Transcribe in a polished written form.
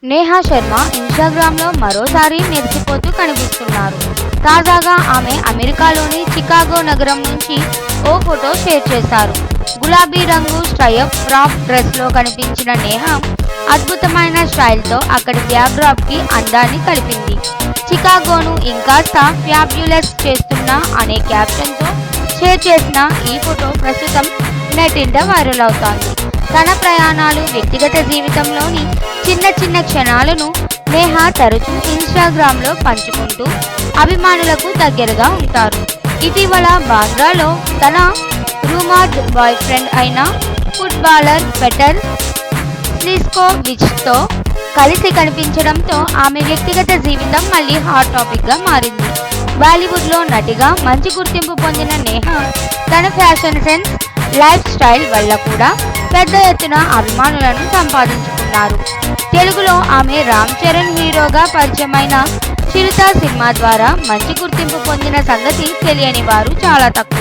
నేహా శర్మ ఇన్‌స్టాగ్రామ్‌లో మరోసారి మెరిసిపోతూ కనిపిస్తున్నారు. తాజాగా ఆమె అమెరికాలోని చికాగో నగరం నుంచి ఓ ఫోటో షేర్ చేశారు. గులాబీ రంగు స్ట్రయప్ ఫ్రాక్ డ్రెస్‌లో కనిపించిన నేహా అద్భుతమైన స్టైల్‌తో అక్కడి బ్యాక్‌డ్రాప్‌కి అందాన్ని కలిపింది. చికాగోను ఇంకాస్త ఫ్యాబ్యులస్ చేస్తున్నా అనే క్యాప్షన్‌తో షేర్ చేసిన ఈ ఫోటో ప్రస్తుతం నెట్టింట వైరల్ అవుతోంది. తన ప్రయాణాలు, వ్యక్తిగత జీవితంలోని చిన్న చిన్న క్షణాలను నేహా తరచూ ఇన్‌స్టాగ్రామ్‌లో పంచుకుంటూ అభిమానులకు దగ్గరగా ఉంటారు. ఇటీవల బాంద్రాలో తన రూమర్డ్ బాయ్ ఫ్రెండ్ అయిన ఫుట్బాలర్ పెటర్ స్లిస్కోవిచ్తో కలిసి కనిపించడంతో ఆమె వ్యక్తిగత జీవితం మళ్లీ హాట్ టాపిక్గా మారింది. బాలీవుడ్లో నటిగా మంచి గుర్తింపు పొందిన నేహా తన ఫ్యాషన్ సెన్స్, లైఫ్ స్టైల్ వల్ల కూడా పెద్ద ఎత్తున అభిమానులను సంపాదించుకున్నారు. తెలుగులో ఆమె రామ్ చరణ్ హీరోగా పరిచయమైన చిరుత సినిమా ద్వారా మంచి గుర్తింపు పొందిన సంగతి తెలియని వారు చాలా తక్కువ.